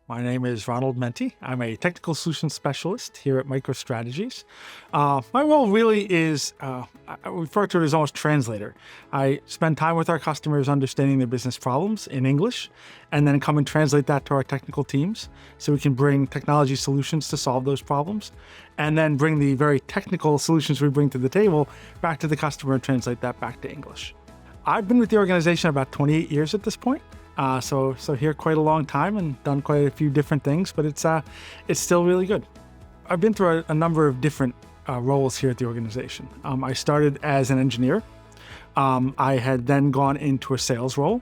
My name is Ronald Mente. I'm a technical solutions specialist here at MicroStrategies. My role really is, I refer to it as almost translator. I spend time with our customers understanding their business problems in English, and then come and translate that to our technical teams so we can bring technology solutions to solve those problems, and then bring the very technical solutions we bring to the table back to the customer and translate that back to English. I've been with the organization about 28 years at this point. So here quite a long time and done quite a few different things, but it's still really good. I've been through a number of different roles here at the organization. I started as an engineer. I had then gone into a sales role.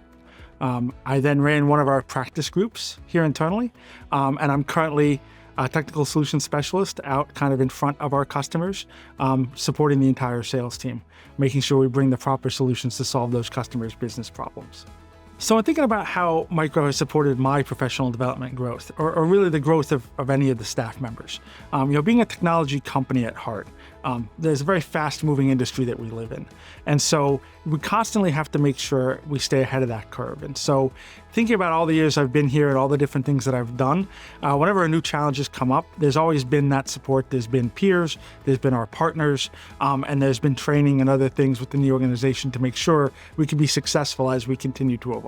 I then ran one of our practice groups here internally, and I'm currently a technical solutions specialist out kind of in front of our customers, supporting the entire sales team, making sure we bring the proper solutions to solve those customers' business problems. So I'm thinking about how Micro has supported my professional development and growth, or really the growth of any of the staff members. Being a technology company at heart, there's a very fast-moving industry that we live in. And so we constantly have to make sure we stay ahead of that curve. And so thinking about all the years I've been here and all the different things that I've done, whenever a new challenge has come up, there's always been that support. There's been peers, there's been our partners, and there's been training and other things within the organization to make sure we can be successful as we continue to evolve.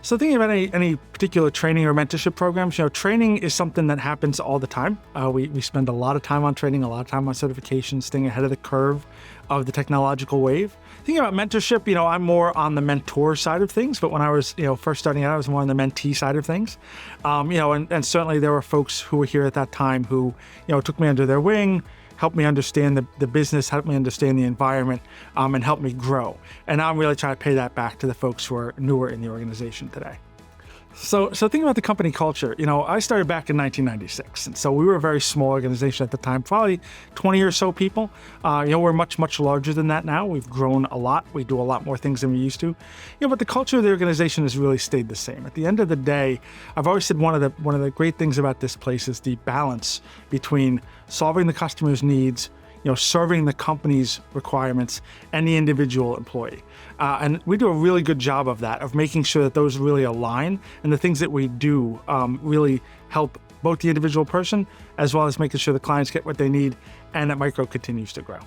So thinking about any particular training or mentorship programs, training is something that happens all the time. We spend a lot of time on training, a lot of time on certifications, staying ahead of the curve of the technological wave. Thinking about mentorship, I'm more on the mentor side of things, but when I was, first starting out, I was more on the mentee side of things. And certainly there were folks who were here at that time who, took me under their wing, helped me understand the business, helped me understand the environment, and helped me grow. And now I'm really trying to pay that back to the folks who are newer in the organization today. So thinking about the company culture, I started back in 1996. And so we were a very small organization at the time, probably 20 or so people. We're much, much larger than that now. We've grown a lot. We do a lot more things than we used to. But the culture of the organization has really stayed the same. At the end of the day, I've always said one of the great things about this place is the balance between solving the customer's needs, serving the company's requirements, and the individual employee. And we do a really good job of that, of making sure that those really align, and the things that we do really help both the individual person, as well as making sure the clients get what they need, and that Micro continues to grow.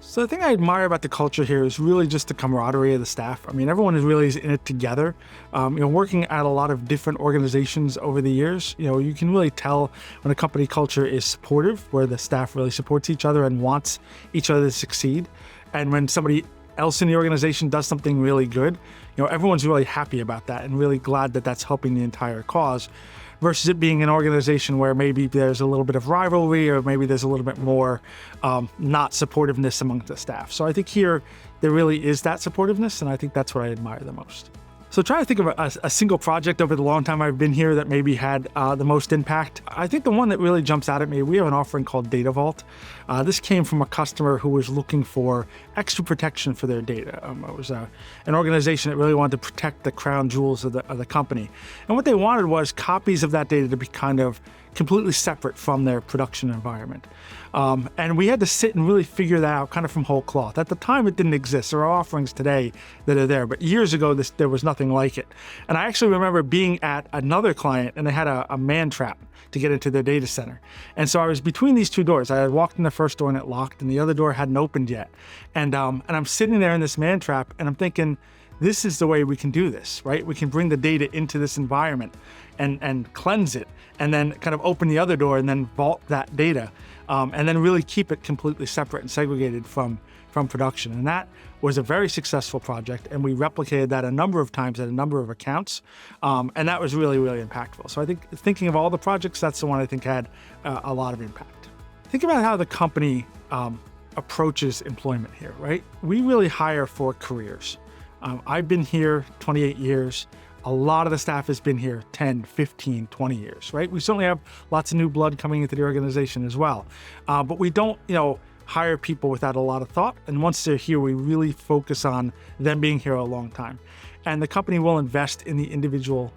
So the thing I admire about the culture here is really just the camaraderie of the staff. Everyone is really in it together. Working at a lot of different organizations over the years, you can really tell when a company culture is supportive, where the staff really supports each other and wants each other to succeed. And when somebody else in the organization does something really good, everyone's really happy about that and really glad that that's helping the entire cause, versus it being an organization where maybe there's a little bit of rivalry, or maybe there's a little bit more not supportiveness among the staff. So I think here there really is that supportiveness, and I think that's what I admire the most. So trying to think of a single project over the long time I've been here that maybe had the most impact. I think the one that really jumps out at me, we have an offering called Data Vault. This came from a customer who was looking for extra protection for their data. It was an organization that really wanted to protect the crown jewels of the company. And what they wanted was copies of that data to be kind of completely separate from their production environment. And we had to sit and really figure that out kind of from whole cloth. At the time, it didn't exist. There are offerings today that are there, but years ago, there was nothing like it. And I actually remember being at another client, and they had a man trap to get into their data center. And so I was between these two doors. I had walked in the first door and it locked, and the other door hadn't opened yet. And I'm sitting there in this man trap, and I'm thinking, this is the way we can do this, right? We can bring the data into this environment and cleanse it, and then kind of open the other door and then vault that data, and then really keep it completely separate and segregated from production. And that was a very successful project, and we replicated that a number of times at a number of accounts, and that was really, really impactful. So I think thinking of all the projects, that's the one I think had a lot of impact. Think about how the company approaches employment here, right? We really hire for careers. I've been here 28 years. A lot of the staff has been here 10, 15, 20 years, right? We certainly have lots of new blood coming into the organization as well. But we don't, hire people without a lot of thought. And once they're here, we really focus on them being here a long time. And the company will invest in the individual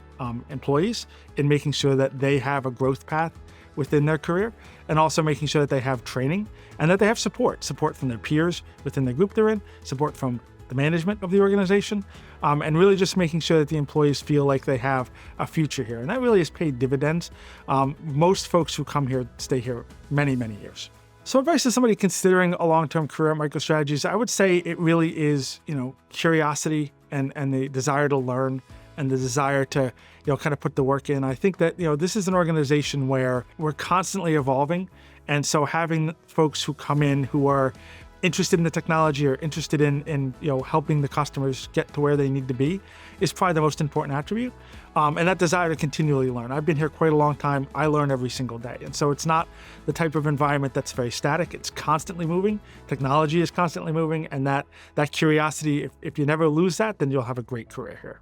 employees in making sure that they have a growth path within their career, and also making sure that they have training and that they have support from their peers within the group they're in, support from the management of the organization, and really just making sure that the employees feel like they have a future here. And that really has paid dividends. Most folks who come here stay here many, many years. So advice to somebody considering a long-term career at MicroStrategies, I would say it really is, curiosity and the desire to learn and the desire to, kind of put the work in. I think that, this is an organization where we're constantly evolving. And so having folks who come in who are interested in the technology or interested in helping the customers get to where they need to be is probably the most important attribute. And that desire to continually learn. I've been here quite a long time. I learn every single day. And so it's not the type of environment that's very static. It's constantly moving. Technology is constantly moving. And that curiosity, if you never lose that, then you'll have a great career here.